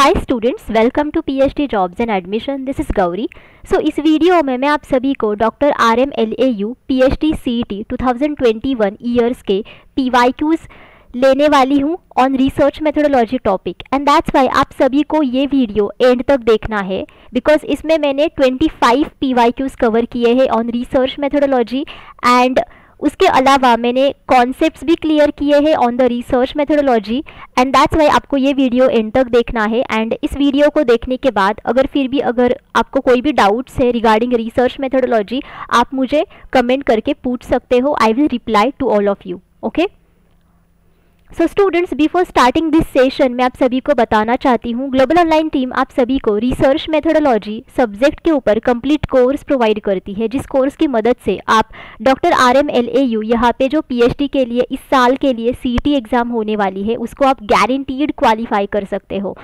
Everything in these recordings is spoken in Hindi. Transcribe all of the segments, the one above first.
Hi students, welcome to PhD jobs and admission. This is Gauri. So इस वीडियो में मैं आप सभी को doctor RMLAU PhD CET 2021 years के PYQs लेने वाली हूँ on research methodology topic, and that's why आप सभी को ये वीडियो एंड तक देखना है, बिकॉज इसमें मैंने 25 PYQs कवर किए हैं ऑन रिसर्च मेथोडोलॉजी, एंड उसके अलावा मैंने कॉन्सेप्ट्स भी क्लियर किए हैं on the research methodology, and that's Y आपको ये वीडियो एंड तक देखना है। एंड इस वीडियो को देखने के बाद अगर आपको कोई भी डाउट्स है रिगार्डिंग रिसर्च मेथोडोलॉजी, आप मुझे कमेंट करके पूछ सकते हो। I will reply to all of you. Okay, so students, before starting this session मैं आप सभी को बताना चाहती हूँ, ग्लोबल ऑनलाइन टीम आप सभी को रिसर्च मेथोडोलॉजी सब्जेक्ट के ऊपर कंप्लीट कोर्स प्रोवाइड करती है, जिस कोर्स की मदद से आप डॉक्टर RMLAU यहाँ पे जो PhD के लिए इस साल के लिए CET एग्ज़ाम होने वाली है उसको आप गारंटीड क्वालिफाई कर सकते हो।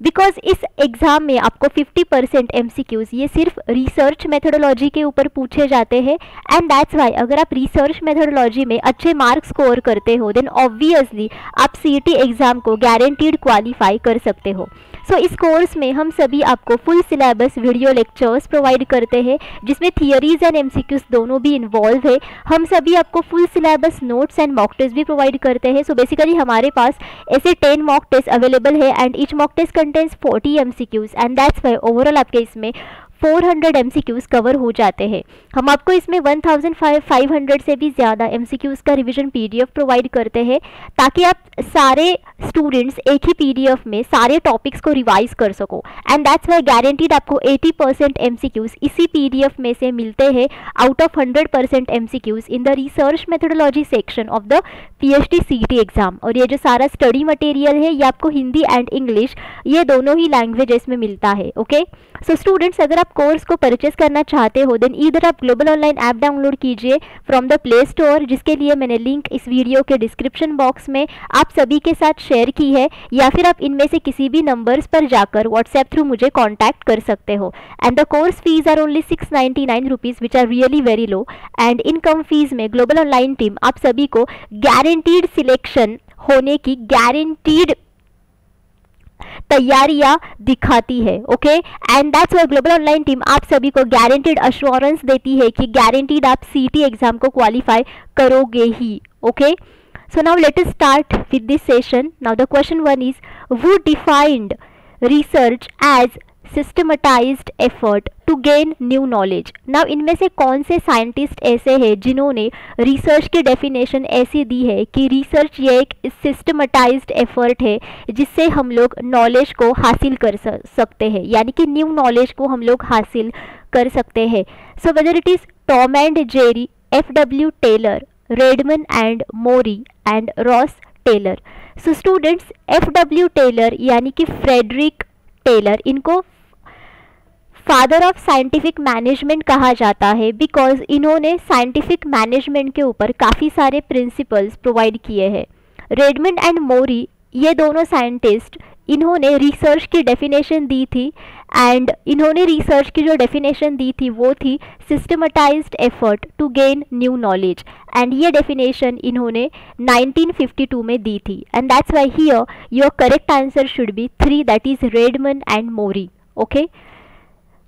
बिकॉज इस एग्ज़ाम में आपको 50% MCQs ये सिर्फ रिसर्च मेथोडोलॉजी के ऊपर पूछे जाते हैं, एंड दैट्स वाई अगर आप रिसर्च मेथोडोलॉजी में अच्छे मार्क्स स्कोर करते हो देन ऑब्वियसली आप CET एग्ज़ाम को गारंटीड क्वालिफाई कर सकते हो। सो इस कोर्स में हम सभी आपको full syllabus video lectures provide करते हैं, जिसमें थियरीज एंड MCQs दोनों भी इन्वॉल्व है। हम सभी आपको full syllabus notes and mock test भी प्रोवाइड करते हैं। सो बेसिकली हमारे पास ऐसे 10 मॉक टेस्ट अवेलेबल है, and each mock test contains 40 MCQs, and that's why overall आपके इसमें 400 MCQs कवर हो जाते हैं। हम आपको इसमें 1500 से भी ज़्यादा MCQs का रिवीजन PDF प्रोवाइड करते हैं, ताकि आप सारे स्टूडेंट्स एक ही PDF में सारे टॉपिक्स को रिवाइज कर सको, एंड दैट्स वाई गारंटीड आपको 80% MCQs इसी PDF में से मिलते हैं out of 100% MCQs in the research methodology section of the PhD CET exam. और ये जो सारा स्टडी मटेरियल है ये आपको हिंदी एंड इंग्लिश ये दोनों ही लैंग्वेजेस में मिलता है। ओके, सो स्टूडेंट्स, अगर आप कोर्स को परचेस करना चाहते हो देन इधर आप ग्लोबल ऑनलाइन ऐप डाउनलोड कीजिए फ्रॉम द प्ले स्टोर, जिसके लिए मैंने लिंक इस वीडियो के डिस्क्रिप्शन बॉक्स में आप सभी के साथ शेयर की है, या फिर आप इनमें से किसी भी नंबर्स पर जाकर व्हाट्सएप थ्रू मुझे कॉन्टैक्ट कर सकते हो। And the course fees are only 699 rupees which are really very low, and income fees में ग्लोबल ऑनलाइन टीम आप सभी को गारंटीड सिलेक्शन होने की गारंटीड तैयारियां दिखाती है। Okay, and that's why global online team आप सभी को गारंटीड अश्योरेंस देती है कि गारंटीड आप CET एग्जाम को क्वालिफाई करोगे ही। Okay, so now let us start with this session. Now the question one is, who defined research as systematized effort to gain new knowledge? Now इनमें से कौन से साइंटिस्ट ऐसे हैं जिन्होंने रिसर्च की डेफिनेशन ऐसी दी है कि रिसर्च ये एक सिस्टमेटाइज्ड एफर्ट है जिससे हम लोग नॉलेज को हासिल कर सकते हैं, यानी कि न्यू नॉलेज को हम लोग हासिल कर सकते हैं। So whether it is Tom and Jerry, FW Taylor, Redman and Mory and Ross Taylor. So students, FW Taylor यानी कि फ्रेडरिक टेलर, इनको फादर ऑफ साइंटिफिक मैनेजमेंट कहा जाता है, बिकॉज इन्होंने साइंटिफिक मैनेजमेंट के ऊपर काफ़ी सारे प्रिंसिपल्स प्रोवाइड किए हैं। रेडमंड एंड मोरी ये दोनों साइंटिस्ट इन्होंने रिसर्च की डेफिनेशन दी थी, एंड इन्होंने रिसर्च की जो डेफिनेशन दी थी वो थी systematised effort to gain new knowledge, and ये डेफिनेशन इन्होंने 1952 में दी थी, and that's why here your correct answer should be 3, that is Redman and Mory. Okay,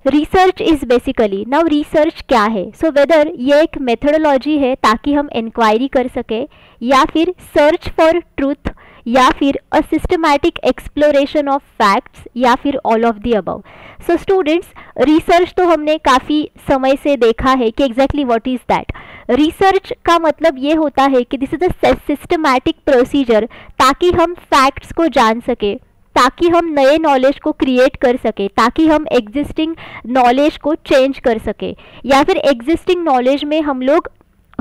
research is basically, now research क्या है? सो वेदर ये एक मेथोडोलॉजी है ताकि हम इंक्वायरी कर सके, या फिर सर्च फॉर ट्रूथ, या फिर a systematic exploration of facts, या फिर all of the above. So students, research तो हमने काफ़ी समय से देखा है कि exactly what is that. Research का मतलब ये होता है कि this is a systematic procedure, ताकि हम फैक्ट्स को जान सके, ताकि हम नए नॉलेज को क्रिएट कर सके, ताकि हम एग्जिस्टिंग नॉलेज को चेंज कर सके, या फिर एग्जिस्टिंग नॉलेज में हम लोग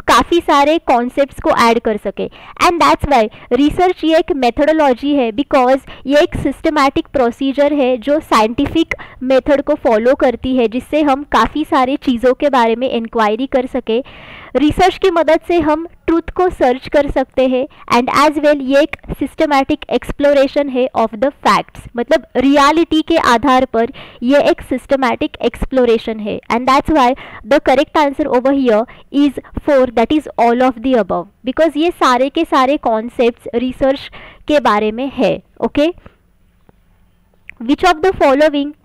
काफ़ी सारे कॉन्सेप्ट्स को ऐड कर सके। एंड दैट्स वाई रिसर्च ये एक मेथोडोलॉजी है, बिकॉज ये एक सिस्टमैटिक प्रोसीजर है जो साइंटिफिक मेथड को फॉलो करती है, जिससे हम काफ़ी सारी चीज़ों के बारे में इंक्वायरी कर सके। रिसर्च की मदद से हम ट्रूथ को सर्च कर सकते हैं, एंड एज वेल ये एक सिस्टमैटिक एक्सप्लोरेशन है ऑफ द फैक्ट्स, मतलब रियलिटी के आधार पर ये एक सिस्टमैटिक एक्सप्लोरेशन है, and that's why the correct answer over here is 4, that is all of the above, because ये सारे के सारे कॉन्सेप्ट्स रिसर्च के बारे में है। Okay, Which of the following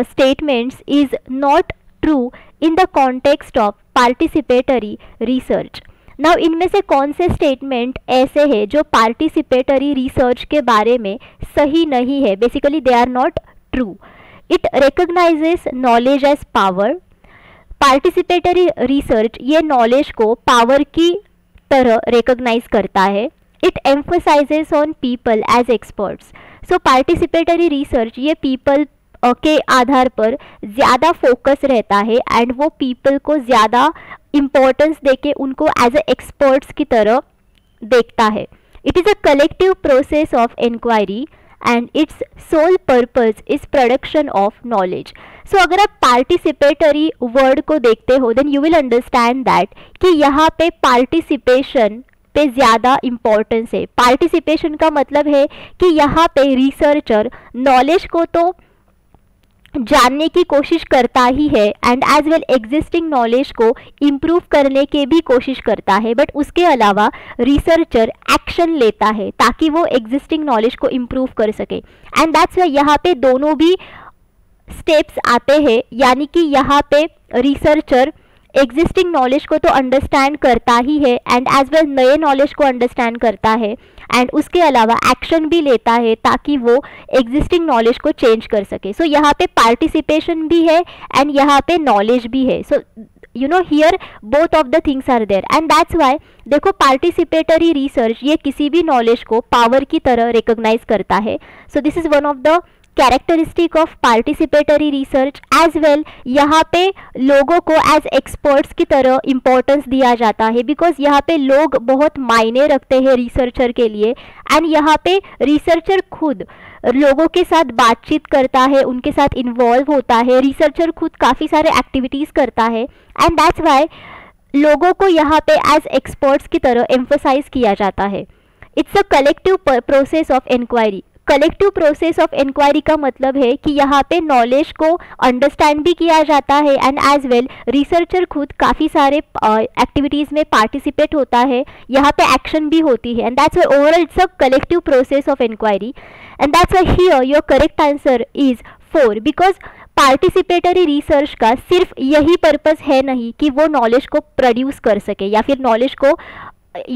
statements is not true in the context of participatory research? Now इनमें से कौन से स्टेटमेंट ऐसे हैं जो पार्टिसिपेटरी रिसर्च के बारे में सही नहीं है? Basically they are not true. It recognizes knowledge as power. Participatory research ये नॉलेज को पावर की तरह रिकॉग्नाइज करता है. It emphasizes on people as experts. So participatory research ये पीपल के आधार पर ज़्यादा फोकस रहता है एंड वो पीपल को ज़्यादा इम्पोर्टेंस देके उनको एज ए एक्सपर्ट्स की तरह देखता है. It is a collective process of inquiry and its sole purpose is production of knowledge. So अगर आप पार्टिसिपेटरी वर्ड को देखते हो then you will understand that कि यहाँ पे पार्टिसिपेशन पे ज़्यादा इम्पोर्टेंस है. पार्टिसिपेशन का मतलब है कि यहाँ पे रिसर्चर नॉलेज को तो जानने की कोशिश करता ही है and as well existing knowledge को इम्प्रूव करने की भी कोशिश करता है, बट उसके अलावा रिसर्चर एक्शन लेता है ताकि वो एग्जिस्टिंग नॉलेज को इम्प्रूव कर सके. एंड दैट्स वाई यहाँ पे दोनों भी स्टेप्स आते हैं, यानी कि यहाँ पे रिसर्चर एग्जिस्टिंग नॉलेज को तो अंडरस्टैंड करता ही है एंड एज वेल नए नॉलेज को अंडरस्टैंड करता है एंड उसके अलावा एक्शन भी लेता है ताकि वो एग्जिस्टिंग नॉलेज को चेंज कर सके. सो यहाँ पे पार्टिसिपेशन भी है एंड यहाँ पे नॉलेज भी है. So you know here both of the things are there and that's why देखो पार्टिसिपेटरी रिसर्च ये किसी भी नॉलेज को पावर की तरह रिकॉग्नाइज करता है. So this is one of the characteristic of participatory research. As well यहाँ पे लोगों को एज एक्सपर्ट्स की तरह इम्पोर्टेंस दिया जाता है बिकॉज यहाँ पे लोग बहुत मायने रखते हैं रिसर्चर के लिए एंड यहाँ पे रिसर्चर खुद लोगों के साथ बातचीत करता है, उनके साथ इन्वॉल्व होता है. रिसर्चर खुद काफ़ी सारे एक्टिविटीज़ करता है एंड दैट्स वाई लोगों को यहाँ पे एज एक्सपर्ट्स की तरह एम्फसाइज किया जाता है. It's a collective process of inquiry. Collective process of inquiry का मतलब है कि यहाँ पे नॉलेज को अंडरस्टैंड भी किया जाता है एंड एज वेल रिसर्चर खुद काफ़ी सारे एक्टिविटीज़ में पार्टिसिपेट होता है, यहाँ पे एक्शन भी होती है and that's why overall it's a collective process of inquiry and that's why here your correct answer is 4 because participatory research का सिर्फ यही पर्पस है नहीं कि वो नॉलेज को प्रोड्यूस कर सके या फिर नॉलेज को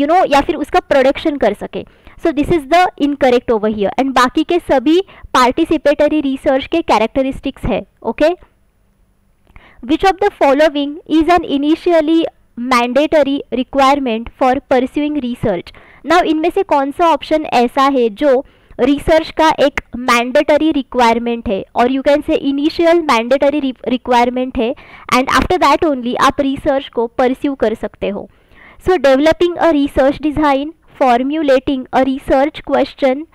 या फिर उसका प्रोडक्शन कर सके. सो this is the incorrect over here and बाकी के सभी पार्टिसिपेटरी रिसर्च के कैरेक्टरिस्टिक्स है. Okay, which of the following is an initially mandatory requirement for pursuing research. Now इनमें से कौन सा ऑप्शन ऐसा है जो रिसर्च का एक मैंडेटरी रिक्वायरमेंट है और you can say initial mandatory requirement है एंड आफ्टर दैट ओनली आप रिसर्च को परस्यू कर सकते हो. So developing a research design, formulating a research question,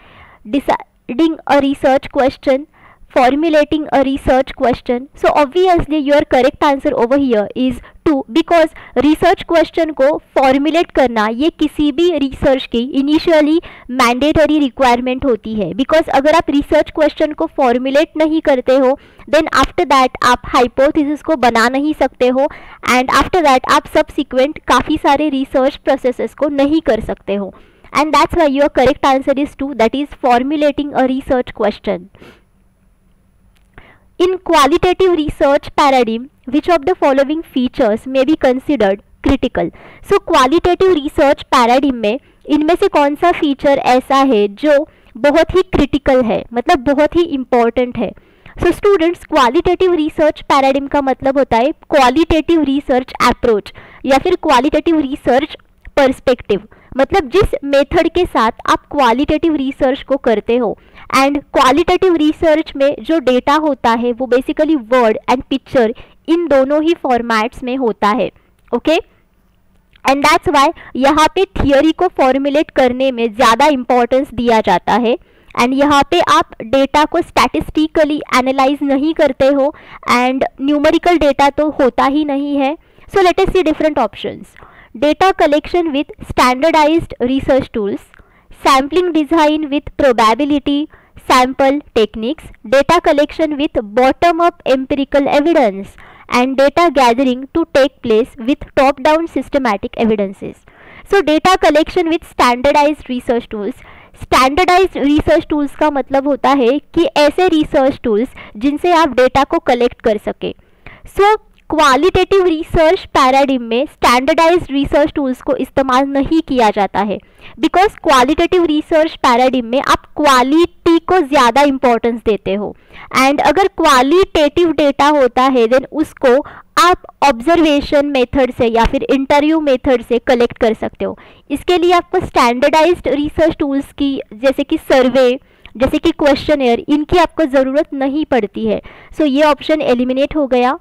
deciding a research question, formulating a research question. So obviously your correct answer over here is 2 because research question को formulate करना ये किसी भी research की initially mandatory requirement होती है. because अगर आप research question को formulate नहीं करते हो then after that आप hypothesis को बना नहीं सकते हो and after that आप subsequent काफ़ी सारे research processes को नहीं कर सकते हो and that's why your correct answer is 2 that is formulating a research question. In qualitative research paradigm, which of the following features may be considered critical? So qualitative research paradigm में इनमें से कौन सा फीचर ऐसा है जो बहुत ही क्रिटिकल है, मतलब बहुत ही इम्पोर्टेंट है. So students, qualitative research paradigm का मतलब होता है क्वालिटेटिव रिसर्च अप्रोच या फिर क्वालिटेटिव रिसर्च पर्सपेक्टिव. मतलब जिस मेथड के साथ आप क्वालिटेटिव रिसर्च को करते हो एंड क्वालिटेटिव रिसर्च में जो डेटा होता है वो basically word and picture in दोनों ही फॉर्मेट्स में होता है. ओके, एंड दैट्स वाई यहाँ पे थियोरी को फॉर्मुलेट करने में ज़्यादा इम्पोर्टेंस दिया जाता है एंड यहाँ पे आप डेटा को स्टैटिस्टिकली एनालाइज नहीं करते हो एंड न्यूमेरिकल डेटा तो होता ही नहीं है. So let us see different options. Data collection with standardized research tools, sampling design with probability sample techniques, data collection with bottom up empirical evidence and data gathering to take place with top down systematic evidences. So data collection with standardized research tools, standardized research tools का मतलब होता है कि ऐसे रिसर्च टूल्स जिनसे आप डेटा को कलेक्ट कर सके। सो क्वालिटेटिव रिसर्च पैराडिम में स्टैंडर्डाइज्ड रिसर्च टूल्स को इस्तेमाल नहीं किया जाता है, बिकॉज क्वालिटेटिव रिसर्च पैराडिम में आप क्वालिटी को ज़्यादा इंपॉर्टेंस देते हो, एंड अगर क्वालिटेटिव डेटा होता है देन उसको आप ऑब्जर्वेशन मेथड से या फिर इंटरव्यू मेथड से कलेक्ट कर सकते हो। इसके लिए आपको स्टैंडर्डाइज्ड रिसर्च टूल्स की, जैसे कि सर्वे, जैसे कि क्वेश्चनएयर, इनकी आपको ज़रूरत नहीं पड़ती है। सो ये ऑप्शन एलिमिनेट हो गया।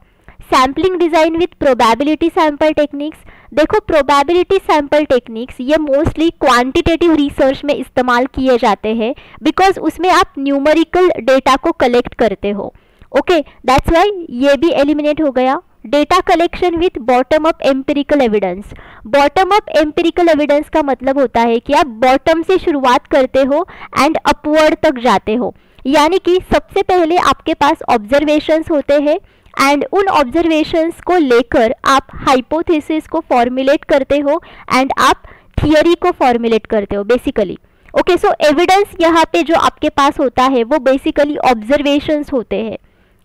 Sampling design with probability sample techniques, देखो प्रोबेबिलिटी सैम्पल टेक्निक्स ये मोस्टली क्वांटिटेटिव रिसर्च में इस्तेमाल किए जाते हैं, बिकॉज उसमें आप न्यूमेरिकल डेटा को कलेक्ट करते हो। ओके, दैट्स वाई ये भी एलिमिनेट हो गया। Data collection with bottom up empirical evidence, bottom up empirical evidence का मतलब होता है कि आप बॉटम से शुरुआत करते हो एंड अपवर्ड तक जाते हो, यानी कि सबसे पहले आपके पास ऑब्जर्वेशंस होते हैं एंड उन ऑब्जर्वेशंस को लेकर आप हाइपोथेसिस को फॉर्मुलेट करते हो एंड आप थियरी को फॉर्मुलेट करते हो बेसिकली। ओके, सो एविडेंस यहाँ पे जो आपके पास होता है वो बेसिकली ऑब्जर्वेशंस होते हैं।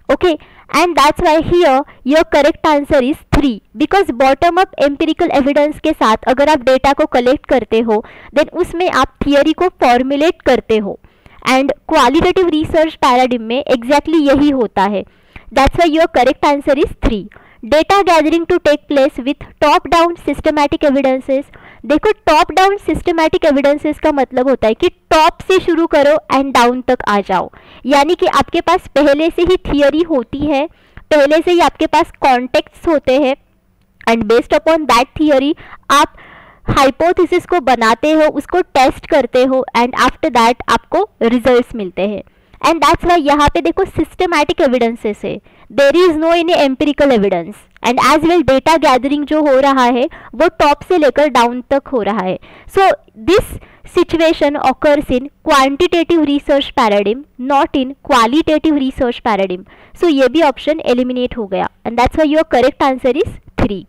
Okay, and that's why here your correct answer is 3, because bottom up empirical evidence के साथ अगर आप डेटा को कलेक्ट करते हो देन उसमें आप थियरी को फॉर्मुलेट करते हो, एंड क्वालिटेटिव रिसर्च पैराडिम में एग्जैक्टली यही होता है। That's why your correct answer is 3. Data gathering to take place with top down systematic evidences. देखो टॉप डाउन सिस्टमैटिक एविडेंसेस का मतलब होता है कि टॉप से शुरू करो एंड डाउन तक आ जाओ, यानी कि आपके पास पहले से ही थियरी होती है, पहले से ही आपके पास कॉन्टेक्ट्स होते हैं and based upon that theory आप हाइपोथेसिस को बनाते हो, उसको टेस्ट करते हो एंड आफ्टर दैट आपको रिजल्ट्स मिलते हैं। एंड दैट्स वाई यहाँ पे देखो सिस्टमैटिक एविडेंसेस है, there is no any empirical evidence, and as well data gathering जो हो रहा है वो टॉप से लेकर डाउन तक हो रहा है। So this situation occurs in quantitative research paradigm, not in qualitative research paradigm. So ये भी ऑप्शन एलिमिनेट हो गया and that's why your correct answer is 3.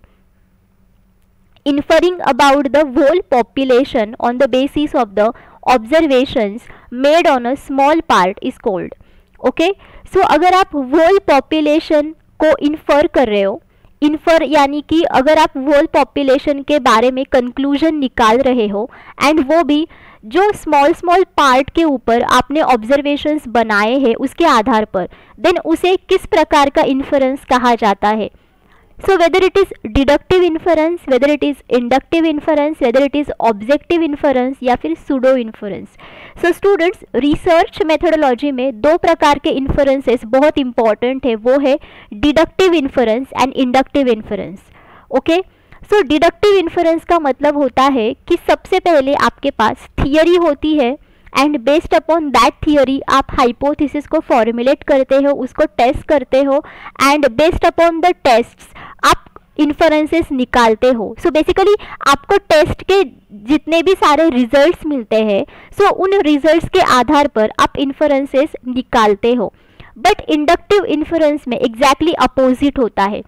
Inferring about the whole population on the basis of the observations made on a small part is called. Okay, so अगर आप whole population को infer कर रहे हो, infer यानी कि अगर आप whole population के बारे में conclusion निकाल रहे हो एंड वो भी जो स्मॉल पार्ट के ऊपर आपने ऑब्जर्वेशंस बनाए हैं उसके आधार पर, देन उसे किस प्रकार का इन्फरेंस कहा जाता है। So whether it is deductive inference, whether it is inductive inference, whether it is objective inference या फिर pseudo inference. So students, research methodology में दो प्रकार के inferences बहुत important है, वो है deductive inference and inductive inference. Okay? So deductive inference का मतलब होता है कि सबसे पहले आपके पास थियरी होती है and based upon that theory आप हाइपोथेसिस को फॉर्मुलेट करते हो, उसको टेस्ट करते हो and based upon the tests आप इन्फरेंसेस निकालते हो। सो बेसिकली आपको टेस्ट के जितने भी सारे रिजल्ट्स मिलते हैं, सो उन रिजल्ट्स के आधार पर आप इन्फरेंसेस निकालते हो। बट इंडक्टिव इन्फरेंस में एग्जैक्टली अपोजिट होता है,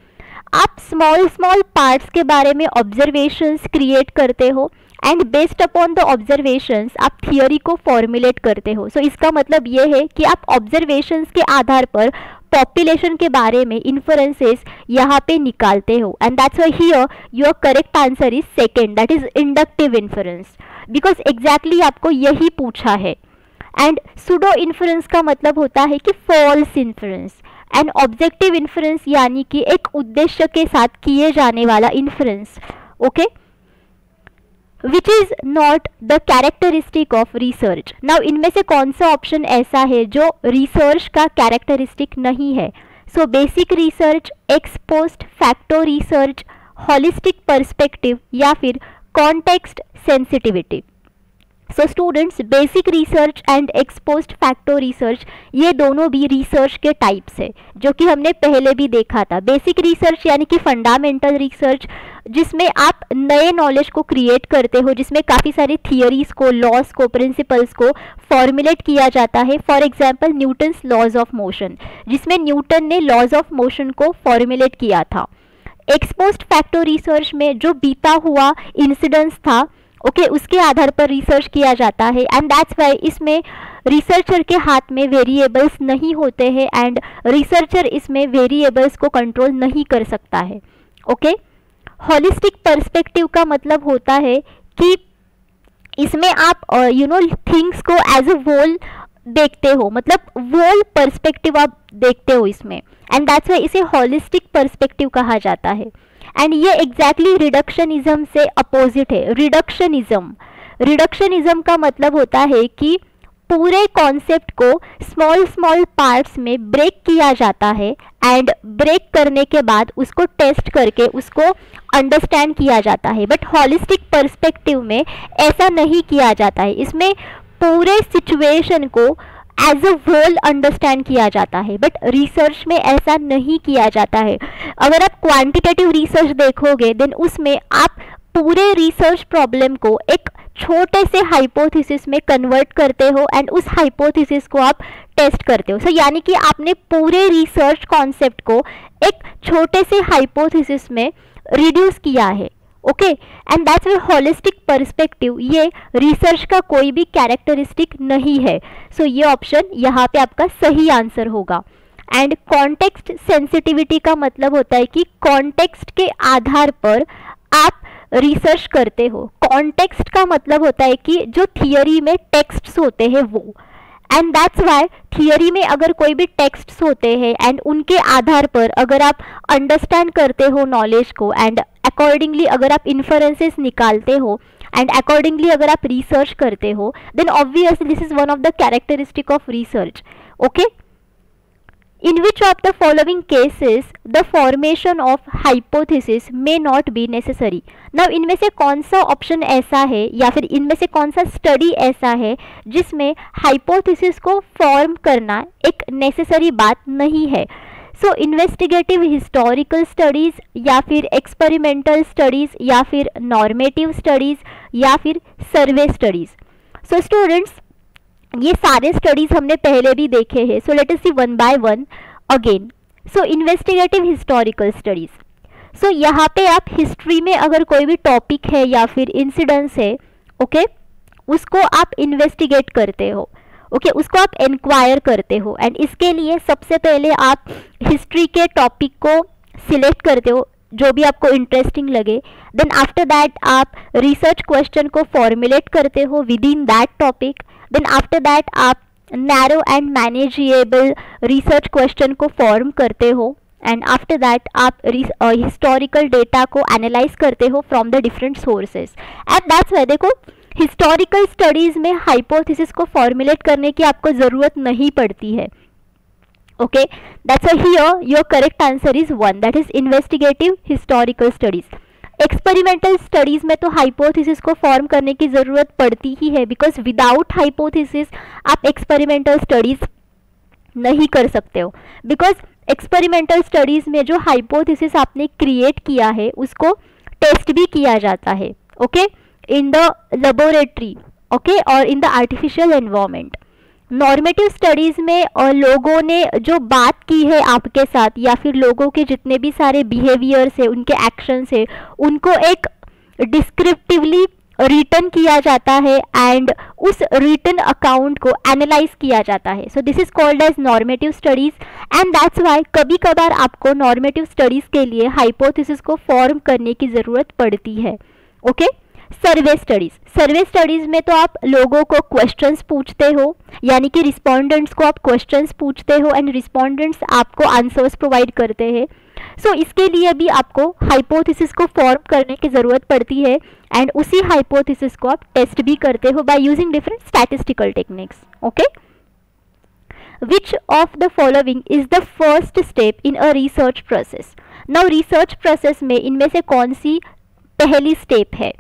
आप स्मॉल पार्ट्स के बारे में ऑब्जर्वेशंस क्रिएट करते हो and based upon the observations आप थियरी को फॉर्मुलेट करते हो। सो इसका मतलब ये है कि आप ऑब्जर्वेशंस के आधार पर पॉपुलेशन के बारे में इन्फरेंसेस यहाँ पे निकालते हो and that's why here your correct answer is second, that is inductive inference, because exactly आपको यही पूछा है। एंड सुडो इन्फरेंस का मतलब होता है कि false inference, and objective inference यानी कि एक उद्देश्य के साथ किए जाने वाला inference. Okay, which is not the characteristic of research. Now इनमें से कौन सा ऑप्शन ऐसा है जो रिसर्च का कैरेक्टरिस्टिक नहीं है? So basic research, x post facto research, holistic perspective या फिर context sensitivity. So students, basic research and x post facto research ये दोनों भी रिसर्च के टाइप्स है जो कि हमने पहले भी देखा था। बेसिक रिसर्च यानी कि फंडामेंटल रिसर्च, जिसमें आप नए नॉलेज को क्रिएट करते हो, जिसमें काफ़ी सारी थियरीज को, लॉज को, प्रिंसिपल्स को फॉर्मुलेट किया जाता है। For example Newton's laws of motion, जिसमें न्यूटन ने लॉज ऑफ मोशन को फॉर्मुलेट किया था। एक्स पोस्ट फैक्टो रिसर्च में जो बीता हुआ इंसिडेंस था ओके उसके आधार पर रिसर्च किया जाता है एंड दैट्स वाई इसमें रिसर्चर के हाथ में वेरिएबल्स नहीं होते हैं एंड रिसर्चर इसमें वेरिएबल्स को कंट्रोल नहीं कर सकता है। ओके होलिस्टिक पर्सपेक्टिव का मतलब होता है कि इसमें आप थिंग्स को एज अ होल देखते हो, मतलब होल पर्सपेक्टिव आप देखते हो इसमें एंड दैट्स वाई इसे होलिस्टिक पर्सपेक्टिव कहा जाता है। एंड ये एग्जैक्टली रिडक्शनिज्म से अपोजिट है। रिडक्शनिज्म का मतलब होता है कि पूरे कॉन्सेप्ट को स्मॉल स्मॉल पार्ट्स में ब्रेक किया जाता है एंड ब्रेक करने के बाद उसको टेस्ट करके उसको अंडरस्टैंड किया जाता है। बट होलिस्टिक पर्सपेक्टिव में ऐसा नहीं किया जाता है, इसमें पूरे सिचुएशन को एज अ होल अंडरस्टैंड किया जाता है। बट रिसर्च में ऐसा नहीं किया जाता है। अगर आप क्वांटिटेटिव रिसर्च देखोगे देन उसमें आप पूरे रिसर्च प्रॉब्लम को एक छोटे से हाइपोथेसिस में कन्वर्ट करते हो एंड उस हाइपोथेसिस को आप टेस्ट करते हो। यानी कि आपने पूरे रिसर्च कॉन्सेप्ट को एक छोटे से हाइपोथेसिस में रिड्यूस किया है। Okay and that's why holistic perspective ये रिसर्च का कोई भी कैरेक्टरिस्टिक नहीं है। सो ये ऑप्शन यहाँ पे आपका सही आंसर होगा। एंड कॉन्टेक्स्ट सेंसिटिविटी का मतलब होता है कि कॉन्टेक्स्ट के आधार पर आप रिसर्च करते हो। कॉन्टेक्स्ट का मतलब होता है कि जो थियरी में टेक्स्ट्स होते हैं वो, एंड दैट्स वाई थियरी में अगर कोई भी टेक्स्ट्स होते हैं एंड उनके आधार पर अगर आप अंडरस्टैंड करते हो नॉलेज को एंड अकॉर्डिंगली अगर आप इन्फरेंसेस निकालते हो एंड अकॉर्डिंगली अगर आप रिसर्च करते हो then obviously this is one of the characteristic of research. Okay In which of the following cases the formation of hypothesis may not be necessary? Now इनमें से कौन सा ऑप्शन ऐसा है या फिर इनमें से कौन सा स्टडी ऐसा है जिसमें हाइपोथेसिस को फॉर्म करना एक नेसेसरी बात नहीं है? सो इन्वेस्टिगेटिव हिस्टोरिकल स्टडीज़ या फिर एक्सपेरिमेंटल स्टडीज़ या फिर नॉर्मेटिव स्टडीज़ या फिर सर्वे स्टडीज़। सो स्टूडेंट्स ये सारे स्टडीज हमने पहले भी देखे हैं। So let us see one by one again. So investigative historical studies, so यहाँ पे आप हिस्ट्री में अगर कोई भी टॉपिक है या फिर इंसिडेंस है ओके उसको आप इन्वेस्टिगेट करते हो, ओके उसको आप इंक्वायर करते हो एंड इसके लिए सबसे पहले आप हिस्ट्री के टॉपिक को सिलेक्ट करते हो जो भी आपको इंटरेस्टिंग लगे। देन आफ्टर दैट आप रिसर्च क्वेश्चन को फॉर्मुलेट करते हो within that topic. Then after that आप narrow and manageable research question को फॉर्म करते हो एंड आफ्टर दैट आप हिस्टोरिकल डेटा को एनालाइज करते हो from the different sources. And that's why देखो हिस्टोरिकल स्टडीज में हाइपोथेसिस को फॉर्मुलेट करने की आपको ज़रूरत नहीं पड़ती है। Okay that's why here your correct answer is 1, that is investigative historical studies. Experimental studies में तो हाइपोथेसिस को फॉर्म करने की ज़रूरत पड़ती ही है बिकॉज विदाउट हाइपोथेसिस आप एक्सपेरिमेंटल स्टडीज नहीं कर सकते हो। बिकॉज एक्सपेरिमेंटल स्टडीज में जो हाइपोथेसिस आपने क्रिएट किया है उसको टेस्ट भी किया जाता है okay in the laboratory okay और in the artificial environment. Normative studies में लोगों ने जो बात की है आपके साथ या फिर लोगों के जितने भी सारे बिहेवियर्स है उनके एक्शंस है उनको एक डिस्क्रिप्टिवली रिटन किया जाता है एंड उस रिटन अकाउंट को एनालाइज किया जाता है। So this is called as normative studies and that's why कभी कभार आपको नॉर्मेटिव स्टडीज़ के लिए हाइपोथेसिस को फॉर्म करने की ज़रूरत पड़ती है। ओके सर्वे स्टडीज़ में तो आप लोगों को क्वेश्चंस पूछते हो यानी कि रिस्पोंडेंट्स को आप क्वेश्चंस पूछते हो एंड रिस्पोंडेंट्स आपको आंसर्स प्रोवाइड करते हैं। सो इसके लिए भी आपको हाइपोथेसिस को फॉर्म करने की ज़रूरत पड़ती है एंड उसी हाइपोथेसिस को आप टेस्ट भी करते हो by using different statistical techniques. Okay which of the following is the first step in a research process? Now research process में इनमें से कौन सी पहली स्टेप है?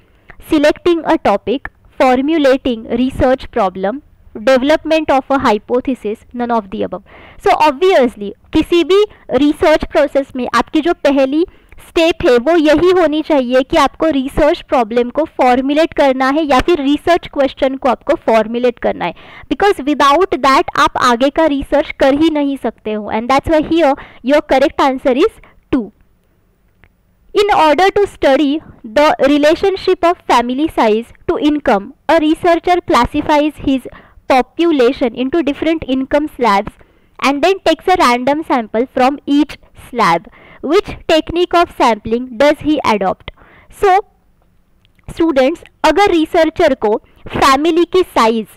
Selecting a topic, formulating research problem, development of a hypothesis, none of the above. So obviously किसी भी research process में आपकी जो पहली स्टेप है वो यही होनी चाहिए कि आपको रिसर्च प्रॉब्लम को फॉर्मुलेट करना है या फिर रिसर्च क्वेश्चन को आपको फॉर्मुलेट करना है बिकॉज विदाउट दैट आप आगे का रिसर्च कर ही नहीं सकते हो and that's why here your correct answer is 2. In order to study the relationship of family size to income, a researcher classifies his population into different income slabs and then takes a random sample from each slab. Which technique of sampling does he adopt? So students, अगर रिसर्चर को फैमिली की साइज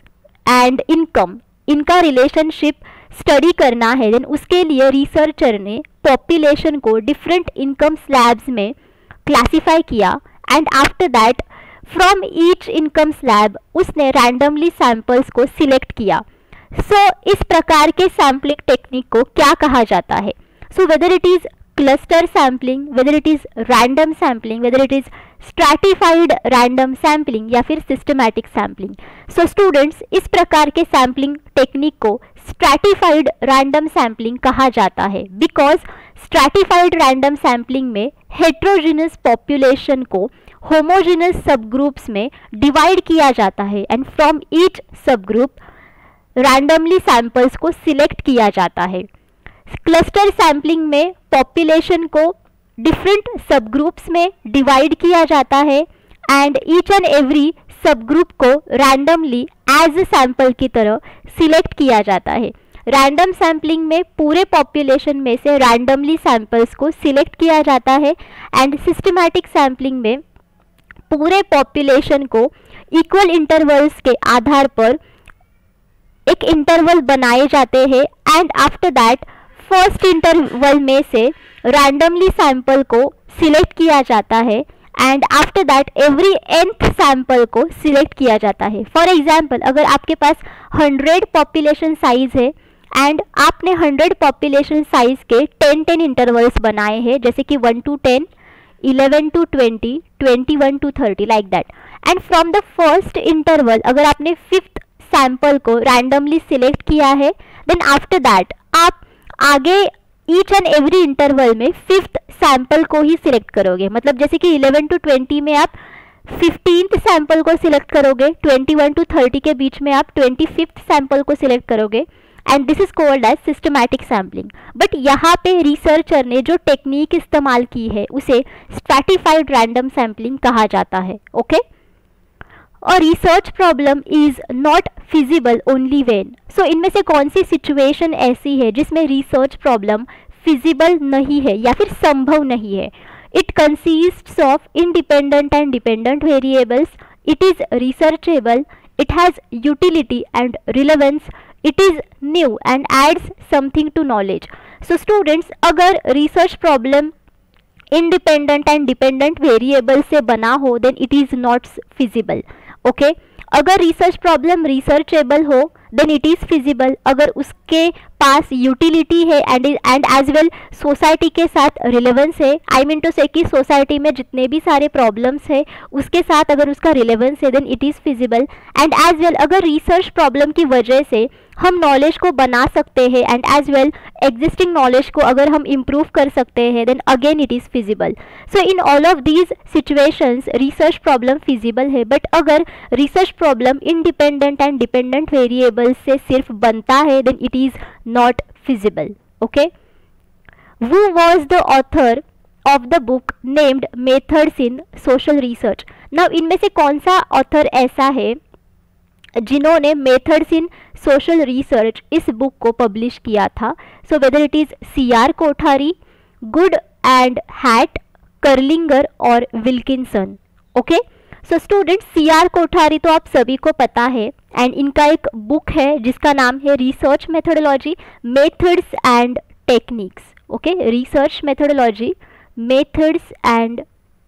एंड इनकम, इनका रिलेशनशिप स्टडी करना है, देन उसके लिए रिसर्चर ने पॉपुलेशन को डिफरेंट इनकम स्लैब्स में क्लासिफाई किया and after that from each income slab उसने रैंडमली सैंपल्स को सिलेक्ट किया. सो इस प्रकार के सैम्पलिंग टेक्निक को क्या कहा जाता है? सो whether it is cluster sampling, weather it is random sampling, weather it is stratified random sampling या फिर सिस्टमैटिक सैम्पलिंग. सो स्टूडेंट्स, इस प्रकार के सैम्पलिंग टेक्निक को स्ट्रैटिफाइड रैंडम सैम्पलिंग कहा जाता है बिकॉज स्ट्रैटिफाइड रैंडम सैम्पलिंग में हेट्रोजीनस पॉपुलेशन को होमोजीनस सबग्रुप्स में डिवाइड किया जाता है and from each subgroup randomly samples को सिलेक्ट किया जाता है. क्लस्टर सैम्पलिंग में पॉपुलेशन को डिफरेंट सबग्रुप्स में डिवाइड किया जाता है and each and every subgroup को रैंडमली एज ए सैंपल की तरह सिलेक्ट किया जाता है. रैंडम सैम्पलिंग में पूरे पॉपुलेशन में से रैंडमली सैंपल्स को सिलेक्ट किया जाता है एंड सिस्टमैटिक सैम्पलिंग में पूरे पॉपुलेशन को इक्वल इंटरवल्स के आधार पर एक इंटरवल बनाए जाते हैं and after that first interval में से रैंडमली सैंपल को सिलेक्ट किया जाता है and after that every nth sample को सिलेक्ट किया जाता है. फॉर एग्जांपल, अगर आपके पास 100 पॉपुलेशन साइज है एंड आपने 100 पॉपुलेशन साइज के 10 इंटरवल्स बनाए हैं, जैसे कि 1 to 10, 11 to 20, 21 to 30 like that. And from the first interval अगर आपने 5th सैंपल को रैंडमली सिलेक्ट किया है, देन आफ्टर दैट आप आगे ईच एंड एवरी इंटरवल में 5th सैंपल को ही सिलेक्ट करोगे. मतलब जैसे कि 11 to 20 में आप 15th सैंपल को सिलेक्ट करोगे, 21 to 30 के बीच में आप 25th सैंपल को सिलेक्ट करोगे and this is called as systematic sampling. But यहाँ पे रिसर्चर ने जो टेक्निक इस्तेमाल की है उसे स्ट्रैटिफाइड रैंडम सैम्पलिंग कहा जाता है. ओके, और research problem is not feasible only when. So इनमें से कौन सी सिचुएशन ऐसी है जिसमें रिसर्च प्रॉब्लम फिजिबल नहीं है या फिर संभव नहीं है? It consists of independent and dependent variables, it is researchable, it has utility and relevance, it is new and adds something to knowledge. So students, अगर research problem independent and dependent variable से बना हो then it is not feasible. Okay, अगर रिसर्च प्रॉब्लम रिसर्चेबल हो देन इट इज फिजिबल. अगर उसके पास यूटिलिटी है एंड एज वेल सोसाइटी के साथ रिलेवेंस है, आई मीन टू से कि सोसाइटी में जितने भी सारे प्रॉब्लम्स है उसके साथ अगर उसका रिलेवेंस है then it is feasible. And as well अगर रिसर्च प्रॉब्लम की वजह से हम नॉलेज को बना सकते हैं and as well existing knowledge को अगर हम इम्प्रूव कर सकते हैं then again it is feasible. So in all of these situations research problem feasible है. बट अगर research problem independent and dependent variable से सिर्फ बनता है then it is not feasible. Okay, who was the author of the book named Methods in Social Research? Now इनमें से कौन सा ऑथर ऐसा है जिन्होंने मेथड्स इन सोशल रिसर्च इस बुक को पब्लिश किया था? So whether it is C.R. Kothari, Goode and Hatt, Kerlinger और Wilkinson. Okay, so student, C.R. Kothari तो आप सभी को पता है एंड इनका एक बुक है जिसका नाम है research methodology, methods and techniques. Okay, research methodology, methods and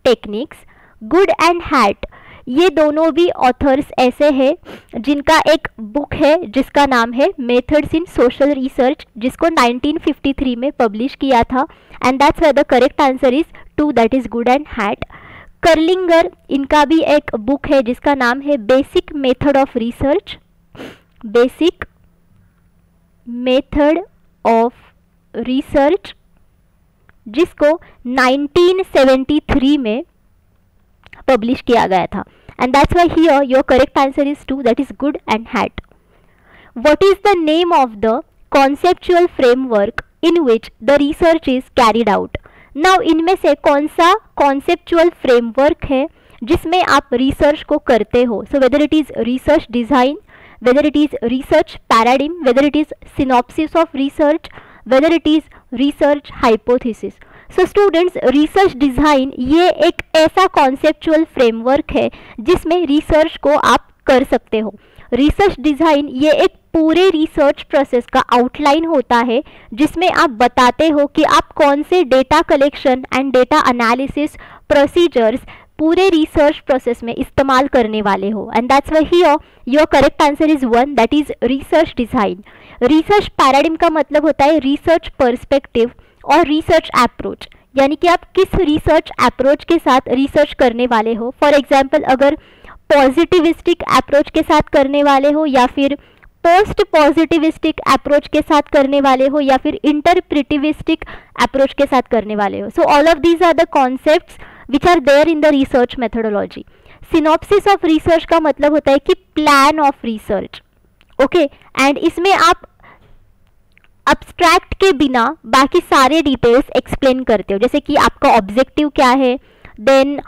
techniques. Good and hat, ये दोनों भी ऑथर्स ऐसे हैं जिनका एक बुक है जिसका नाम है मेथड्स इन सोशल रिसर्च, जिसको 1953 में पब्लिश किया था and that's why the correct answer is 2, that is Goode and Hatt. Kerlinger, इनका भी एक बुक है जिसका नाम है basic method of research, basic method of research, जिसको 1973 में पब्लिश किया गया था and that's why here your correct answer is 2, that is Goode and Hatt. What is the name of the conceptual framework in which the research is carried out? Now इनमें से कौन सा कॉन्सेप्चुअल फ्रेमवर्क है जिसमें आप रिसर्च को करते हो? सो whether it is research design, weather it is research paradigm, weather it is synopsis of research, weather it is research hypothesis. So students, research design ये एक ऐसा कॉन्सेप्चुअल फ्रेमवर्क है जिसमें रिसर्च को आप कर सकते हो। रिसर्च डिजाइन ये एक पूरे रिसर्च प्रोसेस का आउटलाइन होता है जिसमें आप बताते हो कि आप कौन से data collection and data analysis procedures पूरे रिसर्च प्रोसेस में इस्तेमाल करने वाले हो। And that's why here your correct answer is 1, that is research design. Research paradigm का मतलब होता है रिसर्च पर्सपेक्टिव और रिसर्च अप्रोच, यानी कि आप किस रिसर्च अप्रोच के साथ रिसर्च करने वाले हो। फॉर एग्जाम्पल, अगर पॉजिटिविस्टिक अप्रोच के साथ करने वाले हो, या फिर पोस्ट पॉजिटिविस्टिक अप्रोच के साथ करने वाले हो, या फिर इंटरप्रिटिविस्टिक अप्रोच के साथ करने वाले हो। So all of these are the concepts which are there in the research methodology. Synopsis of research का मतलब होता है कि plan of research, okay. And इसमें आप अब्स्ट्रैक्ट के बिना बाकी सारे डिटेल्स एक्सप्लेन करते हो, जैसे कि आपका ऑब्जेक्टिव क्या है, देन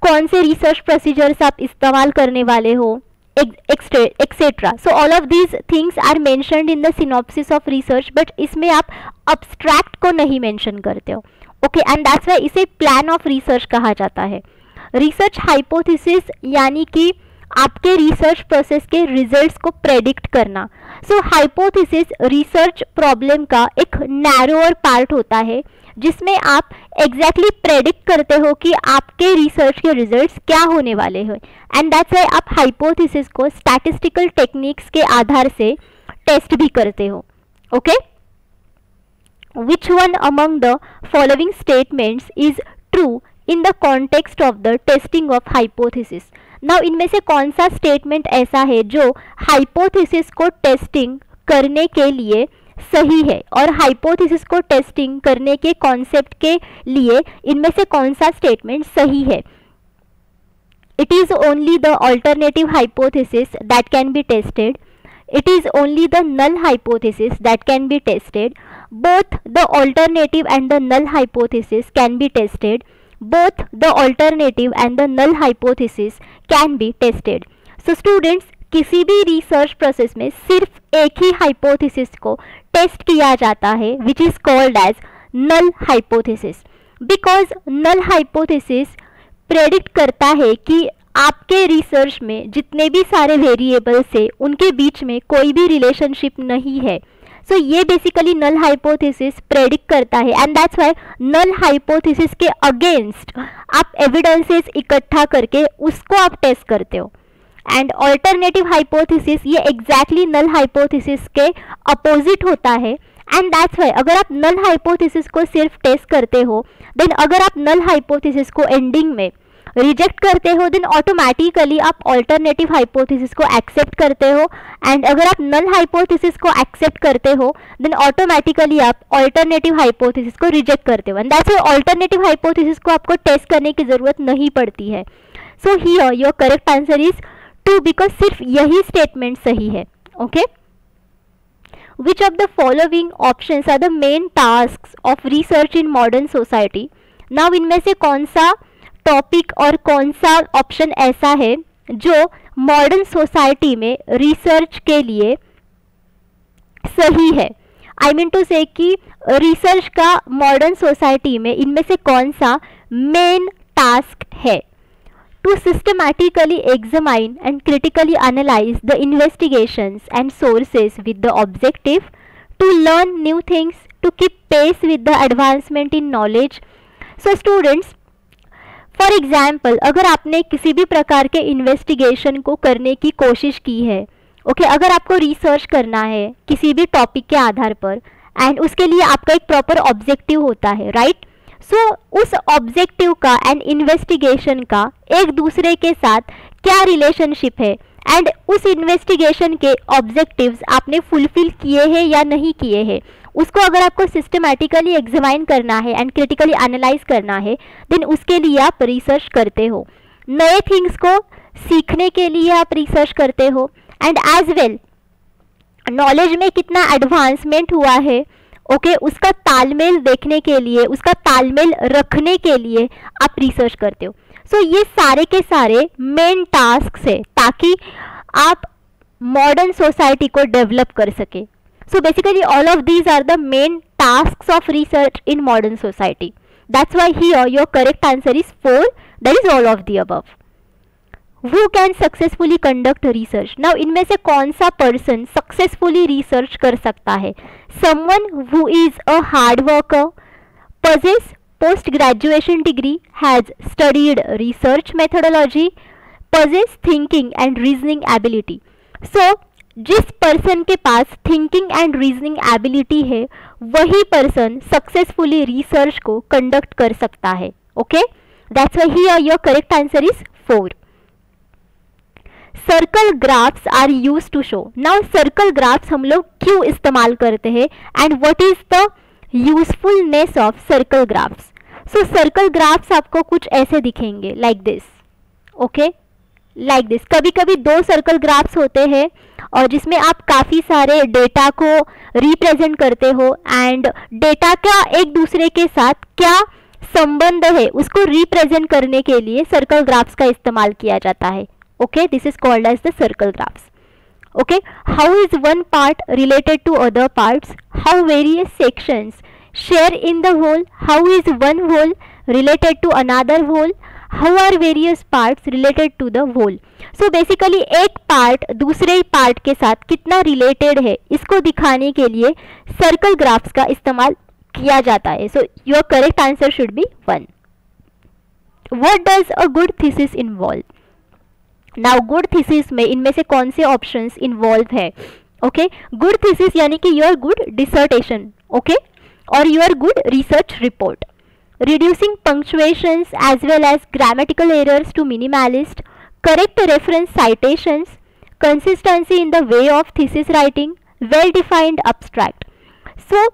कौन से रिसर्च प्रोसीजर्स आप इस्तेमाल करने वाले हो, etcetera. So all of these things are mentioned in the synopsis of research, but इसमें आप अब्स्ट्रैक्ट को नहीं मेंशन करते हो, ओके। एंड दैट्स व्हाई इसे प्लान ऑफ रिसर्च कहा जाता है। रिसर्च हाइपोथेसिस यानी कि आपके रिसर्च प्रोसेस के रिजल्ट्स को प्रेडिक्ट करना। सो हाइपोथेसिस रिसर्च प्रॉब्लम का एक नैरोअर पार्ट होता है जिसमें आप एग्जैक्टली प्रेडिक्ट करते हो कि आपके रिसर्च के रिजल्ट्स क्या होने वाले हैं। एंड दैट्स व्हाई आप हाइपोथेसिस को स्टैटिस्टिकल टेक्निक्स के आधार से टेस्ट भी करते हो, okay. Which one among the following statements is true in the context of the testing of hypothesis? Now इनमें से कौन सा स्टेटमेंट ऐसा है जो हाइपोथेसिस को टेस्टिंग करने के लिए सही है, और हाइपोथेसिस को टेस्टिंग करने के कॉन्सेप्ट के लिए इनमें से कौन सा स्टेटमेंट सही है? It is only the alternative hypothesis that can be tested. It is only the null hypothesis that can be tested. Both the alternative and the null hypothesis can be tested. Both the alternative and the null hypothesis can be tested. So students, किसी भी रिसर्च प्रोसेस में सिर्फ एक ही हाइपोथेसिस को टेस्ट किया जाता है, which is called as null hypothesis. Because null hypothesis predict करता है कि आपके रिसर्च में जितने भी सारे वेरिएबल्स है उनके बीच में कोई भी रिलेशनशिप नहीं है। सो ये बेसिकली नल हाइपोथेसिस प्रेडिक्ट करता है, and that's why null hypothesis के अगेंस्ट आप एविडेंसेस इकट्ठा करके उसको आप टेस्ट करते हो। एंड ऑल्टरनेटिव हाइपोथेसिस ये एग्जैक्टली नल हाइपोथेसिस के अपोजिट होता है, एंड दैट्स व्हाई अगर आप नल हाइपोथेसिस को सिर्फ टेस्ट करते हो, देन अगर आप नल हाइपोथेसिस को एंडिंग में रिजेक्ट करते हो, देन ऑटोमेटिकली आप ऑल्टरनेटिव हाइपोथेसिस को एक्सेप्ट करते हो, एंड अगर आप नल हाइपोथेसिस को एक्सेप्ट करते हो, देन ऑटोमेटिकली आप ऑल्टरनेटिव हाइपोथेसिस को रिजेक्ट करते हो। And that's why alternative hypothesis को आपको टेस्ट करने की जरूरत नहीं पड़ती है। So here your correct answer is 2, because सिर्फ यही स्टेटमेंट सही है, okay. Which of the following options are the main tasks of research in modern society? Now इनमें से कौन सा टॉपिक और कौन सा ऑप्शन ऐसा है जो मॉडर्न सोसाइटी में रिसर्च के लिए सही है? आई मीन टू से कि रिसर्च का मॉडर्न सोसाइटी में इनमें से कौन सा मेन टास्क है? To systematically examine and critically analyze the investigations and sources with the objective to learn new things, to keep pace with the advancement in knowledge. So students, for example, अगर आपने किसी भी प्रकार के इन्वेस्टिगेशन को करने की कोशिश की है, ओके, अगर आपको रिसर्च करना है किसी भी टॉपिक के आधार पर, एंड उसके लिए आपका एक प्रॉपर ऑब्जेक्टिव होता है, राइट? सो उस ऑब्जेक्टिव का एंड इन्वेस्टिगेशन का एक दूसरे के साथ क्या रिलेशनशिप है, एंड उस इन्वेस्टिगेशन के ऑब्जेक्टिव्स आपने फुलफिल किए हैं या नहीं किए हैं, उसको अगर आपको सिस्टमैटिकली एग्जामाइन करना है एंड क्रिटिकली एनालाइज करना है, देन उसके लिए आप रिसर्च करते हो। नए थिंग्स को सीखने के लिए आप रिसर्च करते हो, एंड एज वेल नॉलेज में कितना एडवांसमेंट हुआ है ओके उसका तालमेल देखने के लिए, उसका तालमेल रखने के लिए आप रिसर्च करते हो। सो ये सारे के सारे मेन टास्क है ताकि आप मॉडर्न सोसाइटी को डेवलप कर सके। So basically all of these are the main tasks of research in modern society. That's why here your correct answer is 4, that is all of the above. Who can successfully conduct research? Now इनमें से कौन सा पर्सन सक्सेसफुली रिसर्च कर सकता है? Someone who is a hard worker, possess post graduation degree, has studied research methodology, possess thinking and reasoning ability. So जिस पर्सन के पास थिंकिंग एंड रीजनिंग एबिलिटी है वही पर्सन सक्सेसफुली रिसर्च को कंडक्ट कर सकता है। Okay, that's why here your correct answer is 4। Circle graphs are use to show. Now circle graphs हम लोग क्यों इस्तेमाल करते हैं and what is the usefulness of circle graphs? So circle graphs आपको कुछ ऐसे दिखेंगे like this. Okay, like this. कभी कभी 2 सर्कल ग्राफ्स होते हैं और जिसमें आप काफ़ी सारे डेटा को रिप्रेजेंट करते हो एंड डेटा का एक दूसरे के साथ क्या संबंध है उसको रिप्रेजेंट करने के लिए सर्कल ग्राफ्स का इस्तेमाल किया जाता है। Okay, this is called as the circle graphs. Okay, how is one part related to other parts? How various sections share in the whole? How is one whole related to another whole? How are various parts related to the whole? So basically एक part दूसरे part के साथ कितना related है इसको दिखाने के लिए circle graphs का इस्तेमाल किया जाता है। So your correct answer should be 1. What does a good thesis involve? Now good thesis में इनमें से कौन से ऑप्शंस इन्वॉल्व है? ओके, गुड थीसिस यानी कि योर गुड डिसर्टेशन, ओके, और your good research report, reducing punctuations as well as grammatical errors to minimalist, correct reference citations, consistency in the way of thesis writing, well defined abstract. So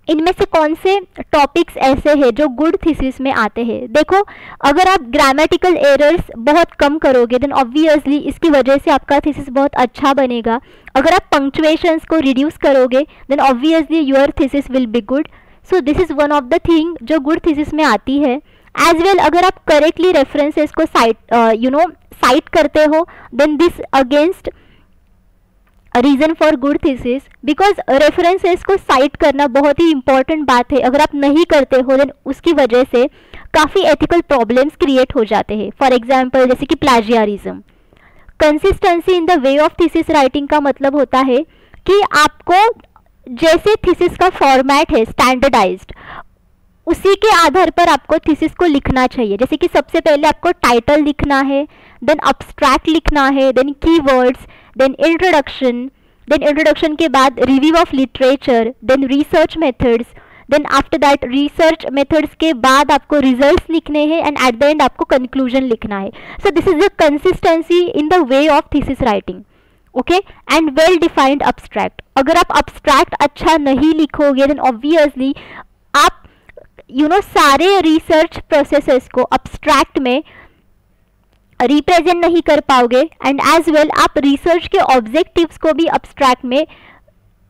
इनमें से कौन से टॉपिक्स ऐसे हैं जो गुड थीसिस में आते हैं? देखो, अगर आप ग्रामेटिकल एरर्स बहुत कम करोगे देन ऑब्वियसली इसकी वजह से आपका थीसिस बहुत अच्छा बनेगा। अगर आप पंक्चुएशंस को रिड्यूस करोगे then obviously your thesis will be good. So this is one of the thing जो गुड थीसिस में आती है। एज वेल अगर आप करेक्टली रेफरेंसेस को साइट करते हो then this against reason for good thesis, because references को साइट करना बहुत ही इंपॉर्टेंट बात है। अगर आप नहीं करते हो देन उसकी वजह से काफ़ी एथिकल प्रॉब्लम्स क्रिएट हो जाते हैं। फॉर एग्जांपल जैसे कि plagiarism. Consistency in the way of thesis writing का मतलब होता है कि आपको जैसे थीसिस का फॉर्मेट है स्टैंडर्डाइज्ड उसी के आधार पर आपको थीसिस को लिखना चाहिए। जैसे कि सबसे पहले आपको टाइटल लिखना है, देन अब्स्ट्रैक्ट लिखना है, देन कीवर्ड्स, देन इंट्रोडक्शन के बाद review of literature, then research methods, then after that research methods के बाद आपको रिजल्ट्स लिखने हैं एंड एट द एंड आपको कंक्लूजन लिखना है। So this is the consistency in the way of thesis writing. Okay, and well defined abstract. अगर आप अब्स्ट्रैक्ट अच्छा नहीं लिखोगे देन ऑब्वियसली आप सारे रिसर्च प्रोसेसेस को अब्स्ट्रैक्ट में रिप्रेजेंट नहीं कर पाओगे एंड एज वेल आप रिसर्च के ऑब्जेक्टिव्स को भी अब्स्ट्रैक्ट में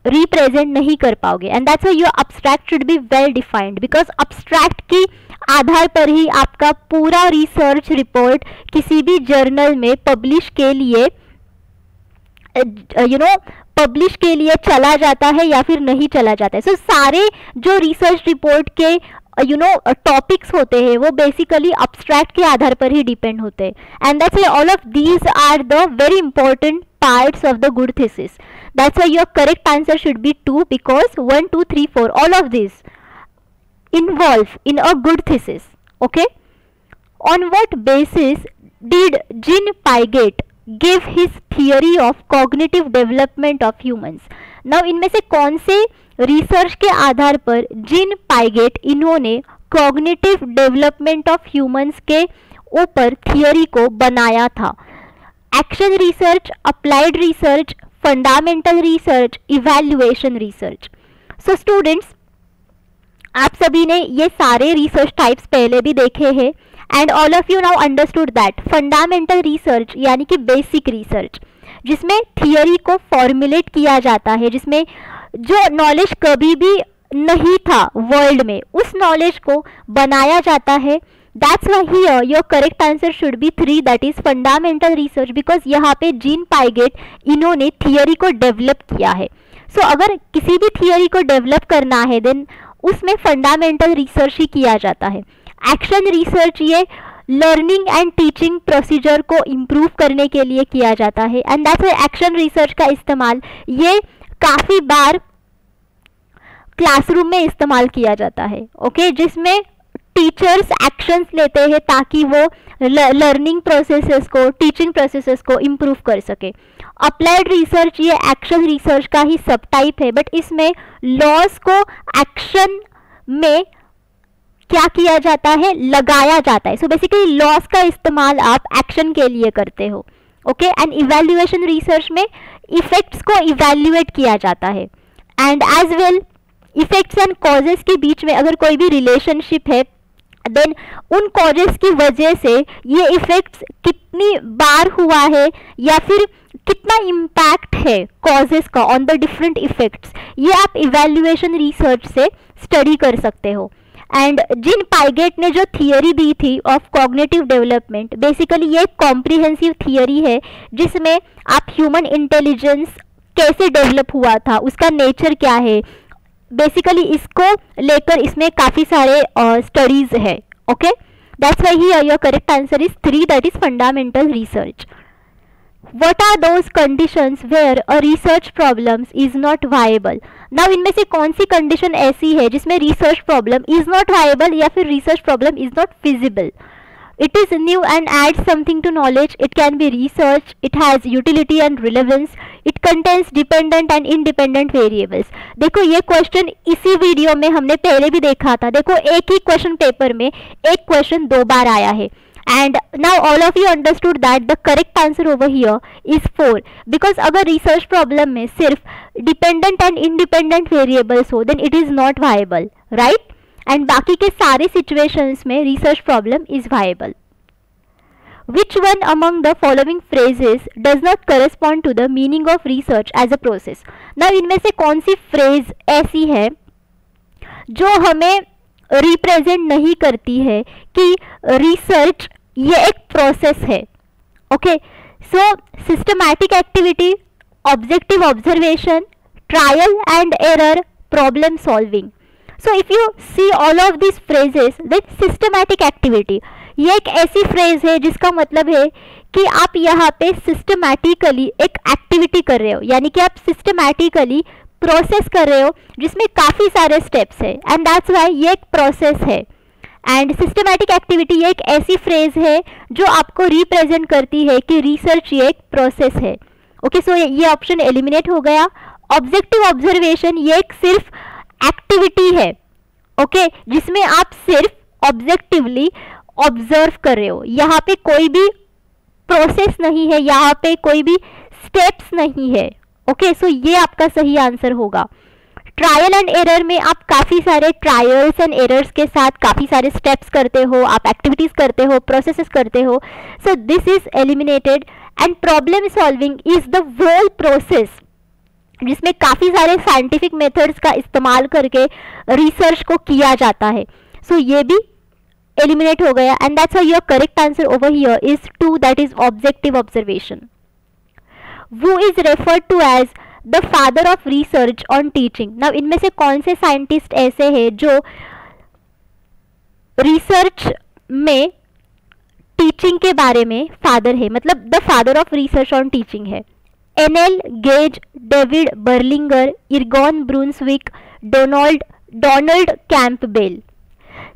रिप्रेजेंट नहीं कर पाओगे। And that's why your abstract should be well defined, because abstract की आधार पर ही आपका पूरा रिसर्च रिपोर्ट किसी भी जर्नल में पब्लिश के लिए चला जाता है या फिर नहीं चला जाता है। सो सारे जो रिसर्च रिपोर्ट के टॉपिक्स होते हैं वो बेसिकली अब्स्ट्रैक्ट के आधार पर ही डिपेंड होते हैं। And that's why all of these are the very important parts of the good thesis. That's why your correct answer should be 2, because 1, 2, 3, 4 all of this involve in a good thesis. Okay, on what basis did Jean Piaget give his theory of cognitive development of humans? Now इनमें से कौन से रिसर्च के आधार पर जीन पाइगेट इन्होंने कॉग्निटिव डेवलपमेंट ऑफ ह्यूमंस के ऊपर थियरी को बनाया था? Action research, applied research, fundamental research, evaluation research. So students, आप सभी ने ये सारे रिसर्च टाइप्स पहले भी देखे हैं and all of you now understood that fundamental research यानी कि बेसिक रिसर्च जिसमें थियरी को फॉर्मुलेट किया जाता है, जिसमें जो नॉलेज कभी भी नहीं था वर्ल्ड में, उस नॉलेज को बनाया जाता है। That's why here your correct answer should be 3, that is fundamental research, because यहाँ पे जीन पाइगेट इन्होंने थियरी को डेवलप किया है। सो अगर किसी भी थियरी को डेवलप करना है देन उसमें फंडामेंटल रिसर्च ही किया जाता है। एक्शन रिसर्च ये लर्निंग एंड टीचिंग प्रोसीजर को इम्प्रूव करने के लिए किया जाता है, and that's why action research का इस्तेमाल ये काफ़ी बार क्लासरूम में इस्तेमाल किया जाता है, ओके, जिसमें टीचर्स एक्शंस लेते हैं ताकि वो लर्निंग प्रोसेसेस को, टीचिंग प्रोसेसेस को इम्प्रूव कर सके। अप्लाइड रिसर्च ये एक्शन रिसर्च का ही सब टाइप है, बट इसमें लॉज को एक्शन में क्या किया जाता है, लगाया जाता है। सो बेसिकली लॉज का इस्तेमाल आप एक्शन के लिए करते हो, ओके। एंड इवैल्यूएशन रिसर्च में इफेक्ट्स को इवैल्यूएट किया जाता है, and as well effects and causes के बीच में अगर कोई भी रिलेशनशिप है देन उन कॉजेस की वजह से ये इफेक्ट्स कितनी बार हुआ है या फिर कितना इम्पैक्ट है कॉजेस का ऑन द डिफरेंट इफेक्ट्स, ये आप इवैल्यूएशन रिसर्च से स्टडी कर सकते हो। एंड जीन पाइगेट ने जो थियरी दी थी ऑफ कॉग्निटिव डेवलपमेंट, बेसिकली ये एक कॉम्प्रिहेंसिव थियरी है जिसमें आप ह्यूमन इंटेलिजेंस कैसे डेवलप हुआ था, उसका नेचर क्या है, बेसिकली इसको लेकर इसमें काफ़ी सारे स्टडीज है, okay. That's why here your correct answer is 3, that is fundamental research. What are those conditions where a research problem is not viable? Now इनमें से कौन सी कंडीशन ऐसी है जिसमें research problem is not viable या फिर research problem is not feasible? It is new and adds something to knowledge. It can be research. It has utility and relevance. It contains dependent and independent variables. देखो ये क्वेश्चन इसी वीडियो में हमने पहले भी देखा था। देखो एक ही क्वेश्चन पेपर में एक क्वेश्चन 2 बार आया है। And now all of you understood that the correct answer over here is 4, because अगर research problem में सिर्फ dependent and independent variables हो then it is not viable, right? And बाकी के सारे situations में research problem is viable. Which one among the following phrases does not correspond to the meaning of research as a process? Now इनमें से कौन सी phrase ऐसी है जो हमें रिप्रेजेंट नहीं करती है कि रिसर्च ये एक प्रोसेस है, okay. So systematic activity, objective observation, trial and error, problem solving. So if you see all of this phrases, that systematic activity ये एक ऐसी फ्रेज है जिसका मतलब है कि आप यहाँ पे सिस्टमैटिकली एक एक्टिविटी कर रहे हो, यानी कि आप सिस्टमैटिकली प्रोसेस कर रहे हो जिसमें काफ़ी सारे स्टेप्स है, एंड दैट्स वाई ये एक प्रोसेस है। एंड सिस्टमैटिक एक्टिविटी ये एक ऐसी फ्रेज है जो आपको रिप्रेजेंट करती है कि रिसर्च ये एक प्रोसेस है, ओके। सो ये ऑप्शन एलिमिनेट हो गया। ऑब्जेक्टिव ऑब्जर्वेशन ये एक सिर्फ एक्टिविटी है, ओके, जिसमें आप सिर्फ ऑब्जेक्टिवली ऑब्जर्व कर रहे हो, यहाँ पे कोई भी प्रोसेस नहीं है, यहाँ पे कोई भी स्टेप्स नहीं है, ओके। सो ये आपका सही आंसर होगा। ट्रायल एंड एरर में आप काफ़ी सारे ट्रायल्स एंड एरर्स के साथ काफ़ी सारे स्टेप्स करते हो, आप एक्टिविटीज़ करते हो, प्रोसेसेस करते हो, so this is eliminated. And problem solving is the whole process जिसमें काफ़ी सारे साइंटिफिक मेथड्स का इस्तेमाल करके रिसर्च को किया जाता है, सो ये भी एलिमिनेट हो गया। And that's why your correct answer over here is 2, that is objective observation. Who is referred to as the father of research on teaching? Now इनमें से कौन से साइंटिस्ट ऐसे हैं जो रिसर्च में टीचिंग के बारे में फादर है, मतलब the father of research on teaching है? N L Gage, David Berliner, Egon Brunswik, Donald Campbell.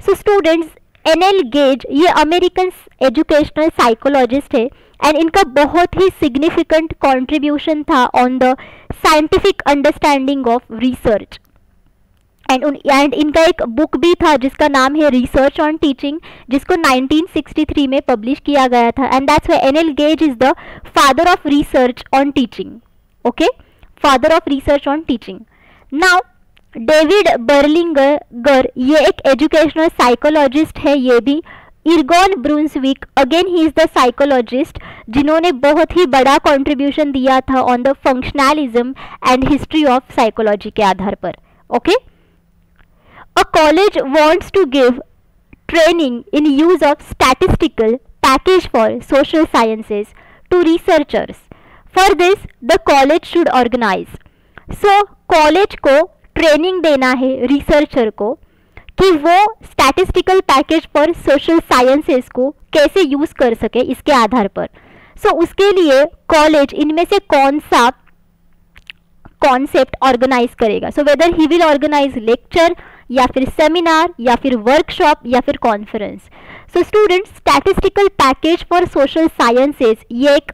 So students, N L Gage ये अमेरिकन एजुकेशनल साइकोलॉजिस्ट है, एंड इनका बहुत ही सिग्निफिकेंट कंट्रीब्यूशन था on the scientific understanding of research. And इनका एक बुक भी था जिसका नाम है रिसर्च ऑन टीचिंग, जिसको 1963 में पब्लिश किया गया था, and that's why N L Gage is the father of research on teaching, okay, father of research on teaching. Now David Berliner ये एक एजुकेशनल साइकोलॉजिस्ट है, ये भी Egon Brunswik, again he is the psychologist जिन्होंने बहुत ही बड़ा कंट्रीब्यूशन दिया था on the functionalism and history of psychology के आधार पर. Okay, a college wants to give training in use of statistical package for social sciences to researchers. For this the college should organise. So college को ट्रेनिंग देना है रिसर्चर को कि वो statistical package for social sciences को कैसे यूज कर सके इसके आधार पर. सो उसके लिए कॉलेज इनमें से कौन सा कॉन्सेप्ट ऑर्गेनाइज करेगा. So whether he will organise lecture या फिर सेमिनार या फिर वर्कशॉप या फिर conference. So students, statistical package for social sciences ये एक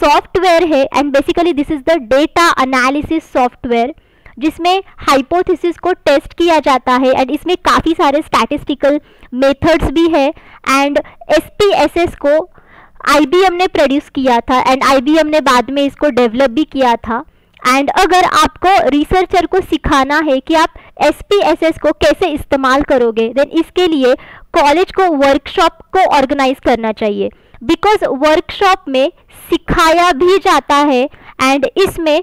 सॉफ्टवेयर है and basically this is the data analysis software जिसमें हाइपोथेसिस को टेस्ट किया जाता है एंड इसमें काफ़ी सारे स्टैटिस्टिकल मेथड्स भी है. एंड SPSS को IBM ने प्रोड्यूस किया था एंड IBM ने बाद में इसको डेवलप भी किया था. एंड अगर आपको रिसर्चर को सिखाना है कि आप SPSS को कैसे इस्तेमाल करोगे, देन इसके लिए कॉलेज को वर्कशॉप को ऑर्गेनाइज करना चाहिए, बिकॉज वर्कशॉप में सिखाया भी जाता है एंड इसमें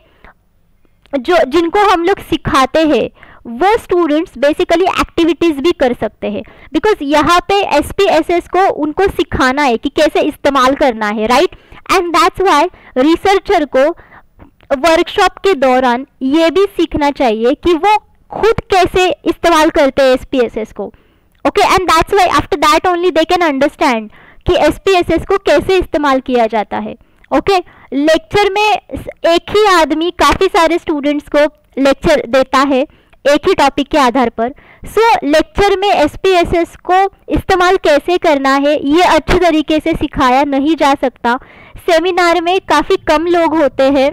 जो जिनको हम लोग सिखाते हैं वो स्टूडेंट्स बेसिकली एक्टिविटीज़ भी कर सकते हैं, बिकॉज यहाँ पे SPSS को उनको सिखाना है कि कैसे इस्तेमाल करना है, right. And that's why researcher को वर्कशॉप के दौरान ये भी सीखना चाहिए कि वो खुद कैसे इस्तेमाल करते हैं SPSS को. Okay, and that's why after that only they can understand कि SPSS को कैसे इस्तेमाल किया जाता है. ओके, लेक्चर में एक ही आदमी काफ़ी सारे स्टूडेंट्स को लेक्चर देता है एक ही टॉपिक के आधार पर. सो लेक्चर में SPSS को इस्तेमाल कैसे करना है ये अच्छे तरीके से सिखाया नहीं जा सकता. सेमिनार में काफ़ी कम लोग होते हैं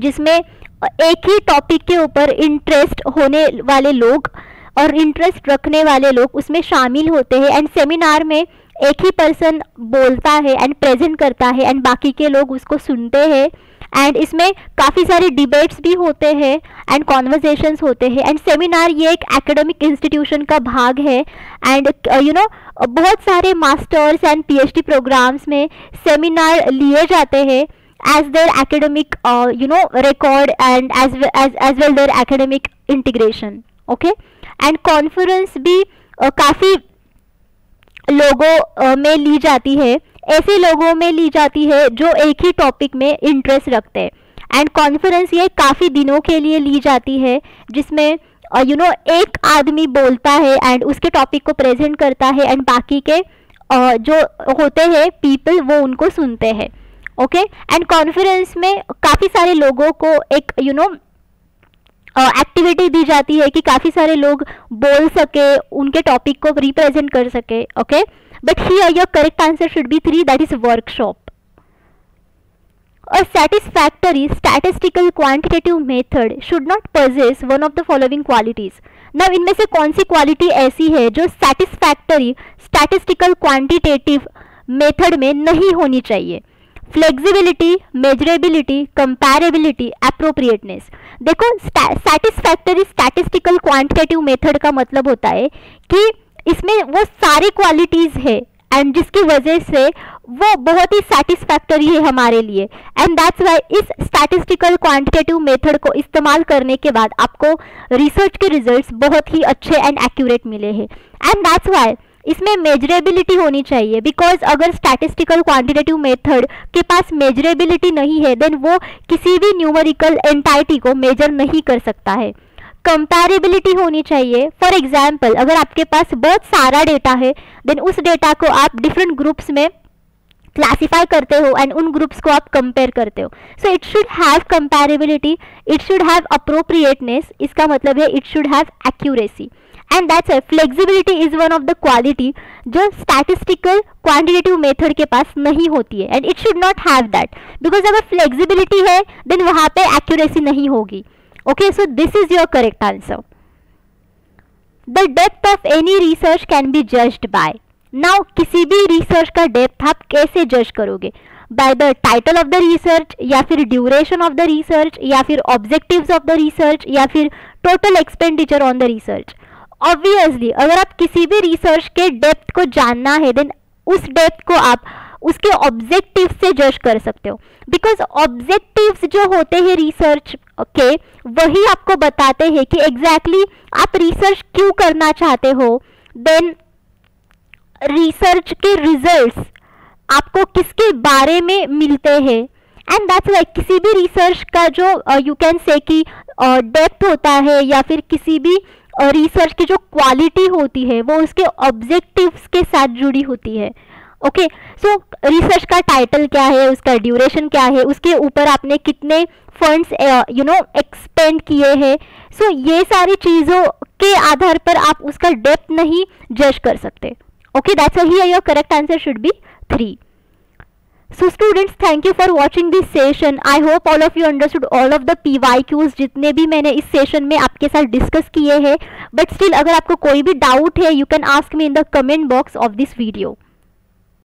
जिसमें एक ही टॉपिक के ऊपर इंटरेस्ट होने वाले लोग और इंटरेस्ट रखने वाले लोग उसमें शामिल होते हैं. एंड सेमिनार में एक ही पर्सन बोलता है एंड प्रेजेंट करता है एंड बाकी के लोग उसको सुनते हैं. एंड इसमें काफ़ी सारे डिबेट्स भी होते हैं एंड कॉन्वर्जेशंस होते हैं. एंड सेमिनार ये एक एकेडमिक इंस्टीट्यूशन का भाग है एंड बहुत सारे मास्टर्स एंड PhD प्रोग्राम्स में सेमिनार लिए जाते हैं as their academic record and as well their academic integration. Okay, and conference भी काफ़ी लोगों में ली जाती है, ऐसे लोगों में ली जाती है जो एक ही टॉपिक में इंटरेस्ट रखते हैं. एंड कॉन्फ्रेंस ये काफ़ी दिनों के लिए ली जाती है जिसमें एक आदमी बोलता है एंड उसके टॉपिक को प्रेजेंट करता है एंड बाकी के जो होते हैं पीपल वो उनको सुनते हैं. ओके, एंड कॉन्फ्रेंस में काफ़ी सारे लोगों को एक एक्टिविटी दी जाती है कि काफ़ी सारे लोग बोल सके, उनके टॉपिक को रिप्रेजेंट कर सके. Okay, but here your correct answer should be 3, that is workshop. A satisfactory statistical quantitative method should not possess one of the following qualities. Now इनमें से कौन सी क्वालिटी ऐसी है जो satisfactory statistical quantitative method में नहीं होनी चाहिए? Flexibility, measurability, comparability, appropriateness. देखो, सैटिस्फैक्टरी स्टैटिस्टिकल क्वांटिटेटिव मेथड का मतलब होता है कि इसमें वो सारी क्वालिटीज़ है एंड जिसकी वजह से वो बहुत ही सेटिस्फैक्टरी है हमारे लिए. एंड दैट्स वाई इस स्टैटिस्टिकल क्वांटिटेटिव मेथड को इस्तेमाल करने के बाद आपको रिसर्च के रिजल्ट्स बहुत ही अच्छे एंड एक्यूरेट मिले हैं. एंड दैट्स वाई इसमें मेजरेबिलिटी होनी चाहिए, बिकॉज अगर स्टैटिस्टिकल क्वांटिटेटिव मेथड के पास मेजरेबिलिटी नहीं है देन वो किसी भी न्यूमेरिकल एंटाइटी को मेजर नहीं कर सकता है. कंपैरेबिलिटी होनी चाहिए. फॉर एग्जाम्पल, अगर आपके पास बहुत सारा डेटा है देन उस डेटा को आप डिफरेंट ग्रुप्स में क्लासीफाई करते हो एंड उन ग्रुप्स को आप कंपेयर करते हो. So it should have comparability, it should have appropriateness, इसका मतलब है it should have accuracy. And that's why flexibility is one of the quality जो स्टैटिस्टिकल क्वांटिटेटिव मेथड के पास नहीं होती है and it should not have that, because अगर फ्लेक्सिबिलिटी है देन वहाँ पे एक्यूरेसी नहीं होगी. Okay, so this is your correct answer. The depth of any research can be judged bye. Now किसी भी रिसर्च का डेप्थ आप कैसे जज करोगे? By the title of the research, या फिर ड्यूरेशन ऑफ द रिसर्च, या फिर ऑब्जेक्टिव्स ऑफ द रिसर्च, या फिर total expenditure on the research. Obviously अगर आप किसी भी रिसर्च के डेप्थ को जानना है देन उस डेप्थ को आप उसके ऑब्जेक्टिव से जज कर सकते हो, बिकॉज ऑब्जेक्टिव्स जो होते हैं रिसर्च के वही आपको बताते हैं कि एग्जैक्टली आप रिसर्च क्यों करना चाहते हो, देन रिसर्च के रिजल्ट्स आपको किसके बारे में मिलते हैं, एंड दैट्स लाइक किसी भी रिसर्च का जो यू कैन से कि डेप्थ होता है या फिर किसी भी रिसर्च की जो क्वालिटी होती है वो उसके ऑब्जेक्टिव्स के साथ जुड़ी होती है। ओके, सो रिसर्च का टाइटल क्या है, उसका ड्यूरेशन क्या है, उसके ऊपर आपने कितने फंड्स एक्सपेंड किए हैं, सो ये सारी चीज़ों के आधार पर आप उसका डेप्थ नहीं जज कर सकते। Okay, that's why here your correct answer should be 3. So students, thank you for watching this session. I hope all of you understood all of the PYQs जितने भी मैंने इस सेशन में आपके साथ डिस्कस किए हैं, बट स्टिल अगर आपको कोई भी डाउट है you can ask me in the comment box of this video.